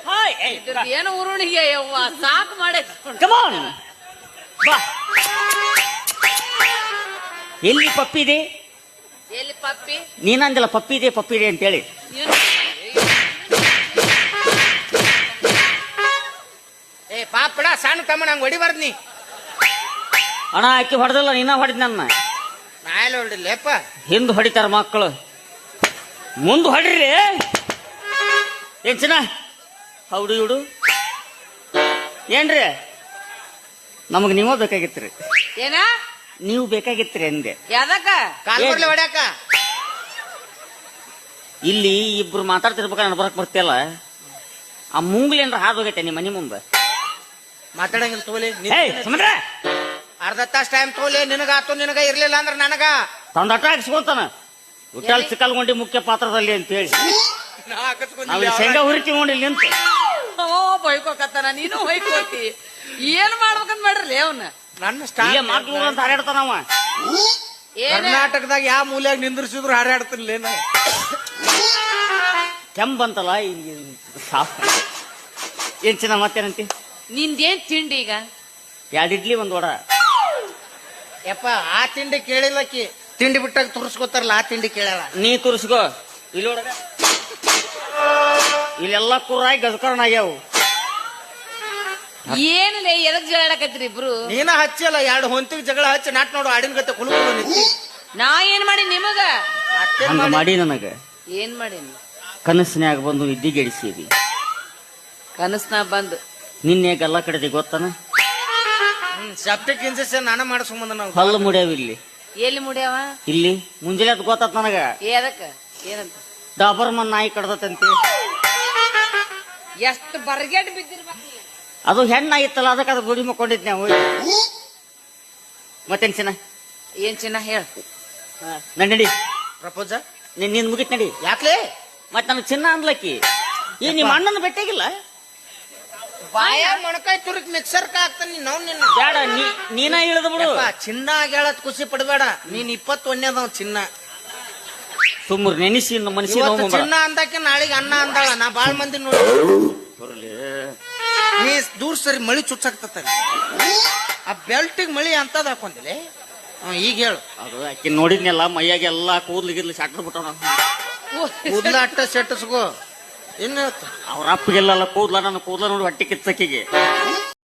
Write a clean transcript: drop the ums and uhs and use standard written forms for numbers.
Hi ಏನು ಉರುಣಿಗೆ ಯವ್ವ ಸಾಕು ಮಾಡೇ ಕಮಾನ್ ಬಾ. ಎಲ್ಲಿ ಪಪ್ಪಿ ಇದೆ? ಎಲ್ಲಿ ಪಪ್ಪಿ? ನೀನಂದಿಲ್ಲ ಪಪ್ಪಿ ಇದೆ ಅಂತೇಳಿ. ಏ ಪಾಪಡ ಸಣ್ಣ ತಮ್ಮ ನಂಗೆ ಹೊಡಿಬಾರ್ದು ನೀ. ಅಣ್ಣ ಆಕಿ ಹೊಡೆದಲ್ಲ, ನೀನ ಹೊಡಿದ್ ನನ್ನ. ನಾ ಎಲ್ಲ ಹೊಡಿಲ್ಲಪ್ಪ. ಹಿಂದ್ ಹೊಡಿತಾರ ಮಕ್ಕಳು, ಮುಂದ್ ಹೊಡ್ರಿ. ಏನ್ ಚೆನ್ನ ಹೌದು ಇಡು ಏನ್ರಿ? ನಮಗ್ ನೀವ ಬೇಕಾಗಿತ್ರಿ. ಏನ ನೀವು ಬೇಕಾಗಿತ್ರಿ ಅಂದೆ. ಯಾದಕ್ಕ ಕಾಲ್ಮರ್ಲೆ ಹೊಡ್ಯಾಕ ಇಲ್ಲಿ ಇಬ್ರು ಮಾತಾಡ್ತಿರ್ಬೇಕ ನಾನು ಬರಕ್ ಬರ್ತಿಯಲ್ಲ. ಆ ಮುಂಗ್ಲೇನ್ರ ಹಾದು ಹೋಗೈತೆ ನಿಮ್ಮ ಮನಿ ಮುಂದೆ. ಮಾತಾಡಂಗಿಲ್ಲ ತೋಲಿ. ಸಮುದ್ರ ಅರ್ಧ ತಾಸ್ ಟೈಮ್ ತೋಲಿ. ನಿನಗಾತು, ನಿನಗ ಇರ್ಲಿಲ್ಲ ಅಂದ್ರ ನನಗ ತಂದಟ ಹಾಕ್ಸ್ಕೊಂತಾನ. ಉಟ್ಟಾಲ್ ಸಿಕ್ಕಲ್ಗೊಂಡಿ ಮುಖ್ಯ ಪಾತ್ರದಲ್ಲಿ ಅಂತ ಹೇಳಿ ನಾವು ಶೇಂಗಾ ಹುರಿತಿ ನೋಡಿ ನಿಂತು ಬೈಕೋಕತ್ತಾನ. ನೀನು ಹೊಯ್ಕೋತಿ. ಏನ್ ಮಾಡ್ಬೇಕಂತ ಮಾಡ್ರಲಿ ಅವನ್ನ. ನನ್ನ ಇಲ್ಲೇ ಮಕ್ಳು ಅಂತ ಹಾರಾಡ್ತಾನ ಅವ. ಕರ್ನಾಟಕದಾಗ ಯಾವ ಮೂಲ್ಯಾಗ ನಿಂದ್ರಿಸಿದ್ರು ಹಾರಾಡ್ತಿರ್ಲೇನ. ಕೆಂಬಂತಲ್ಲ ಇಲ್ಲಿ ಏನ್ ಚೆನ್ನ ಮತ್ತೇನಂತಿ? ನಿಂದೇನ್ ತಿಂಡಿ ಈಗ? 2 ಇಡ್ಲಿ 1 ವಡ. ಯಪ್ಪ ಆ ತಿಂಡಿ ಕೇಳಿಲ್ಲಕ್ಕಿ. ತಿಂಡಿ ಬಿಟ್ಟಾಗ ತುರ್ಸ್ಕೊತಾರಲ್ಲ ಆ ತಿಂಡಿ ಕೇಳಲ್ಲ. ನೀ ತುರ್ಸ್ಕೋ. ಇಲ್ಲಿ ಇಲ್ಲೆಲ್ಲ ಕುರ್ರಾಯಿ ಗಜಕರ್ಣ ಆಗ್ಯಾವು. ಏನಿಲ್ಲ ಎದಕ್ ಜಗಳಾಡಕತ್ರಿ ಇಬ್ರು? ನೀನ ಹಚ್ಚಲ್ಲ 2 ಹೊಂತಿಗೆ ಜಗಳ ಹಚ್ಚಿ ನಾಟ್ ನೋಡು ಆಡಿನ ಗತೆ ಕುಲುಕು ನಿಂತಿ. ನಾ ಏನ್ ಮಾಡಿ ನಿಮಗ? ಹಂಗ ಮಾಡಿ ನನಗ ಏನ್ ಮಾಡೀನಿ? ಕನಸಿನ್ಯಾಗ ಬಂದು ನಿದ್ದಿಗೆಡಿಸಿದಿ. ಕನಸ್ನ ಬಂದು ನಿನ್ನೆ ಗಲ್ಲ ಕಡೆದಿ ಗೊತ್ತಾನ. ಸೆಪ್ಟಿಕ್ ಇಂಜೆಕ್ಷನ್ ನಾನ ಮಾಡಿಸ್ಕೊಂಬಂದ ನಾವು. ಹಲ್ಲು ಮುಡ್ಯಾವ ಇಲ್ಲಿ. ಎಲ್ಲಿ ಮುಡ್ಯಾವ? ಇಲ್ಲಿ ಮುಂಜಾನೆ ಅದು ಗೊತ್ತಾತ ನನಗ. ಎದಕ್ಕ? ಏನಂತ? ಡಾಬರ್ಮನ್ ನಾಯಿ ಕಡ್ದತಂತೆ. ಎಷ್ಟು ಬರ್ಗೆಟ್ ಬಿದ್ದಿರ್ಬೇಕು. ಅದು ಹೆಣ್ಣಾಗಿತ್ತಲ್ಲ, ಅದಕ್ಕೆ ಅದು ಗುಡಿ ಮಕ್ಕೊಂಡಿದ್ ನಾವು. ಮತ್ತೇನ್ ಚೆನ್ನ? ಏನ್ ಚೆನ್ನ ಹೇಳ. ನಡಿ ಪ್ರಪೋಸ ನಿನ್ ಮುಗಿತ್ ನಡಿ. ಯಾಕ್ಲೆ? ಮತ್ ನನಗ್ ಚಿನ್ನ ಅನ್ಲಕ್ಕಿ. ಈ ನಿಮ್ಮ ಅಣ್ಣನ ಬೆಟ್ಟಾಗಿಲ್ಲ. ಬಾಯ ಮೊಣಕಾಯಿ ತುರುಕ್ ಮಿಕ್ಸರ್ ಹಾಕ್ತಾನೆ ನಾವು. ನಿನ್ನ ಬೇಡ, ನೀನ ಇಳಿದ ಬಿಡು. ಚಿನ್ನ ಆಗ್ಯಾಳತ್ ಖುಷಿ ಪಡಬೇಡ. ನೀನ್ 21ನೇದವ್ ಚಿನ್ನ. ಸುಮ್ಮನೆ ನೆನೆಸಿ ಮನಸ್ಸಿ ಚಿನ್ನ ಅಂದಾಕೆ ನಾಳೆಗೆ ಅನ್ನ ಅಂದಾಳ. ನಾ ಬಾಳ್ ಮಂದಿ ನೋಡಿ. ನೀ ದೂರ ಸರಿ ಮಳಿ ಚುಚ್ಚಾಕ್ತ. ಆ ಬೆಲ್ಟಿಗೆ ಮಳಿ ಅಂತದ್ ಹಾಕೊಂದಿಲ್ಲ. ಈಗ ಹೇಳು. ಅದು ಆಕಿ ನೋಡಿದ್ನೆಲ್ಲ ಮೈಯಾಗೆಲ್ಲ ಕೂದ್ಲಿಗಿರ್ಲಿ ಶಾಟ್ರ್ ಬಿಟ್ಟ. ಕೂದ್ಲ ಅಟ್ಟ ಸೆಟ್ಟಿಸ್ಕೋ. ಇನ್ನು ಅವ್ರ ಅಪ್ಪಗೆಲ್ಲ ಕೂದ್ಲ, ನನ್ನ ಕೂದ್ಲ ನೋಡಿ ಹೊಟ್ಟೆ ಕಿಚ್ಚಕ್ಕಿಗೆ.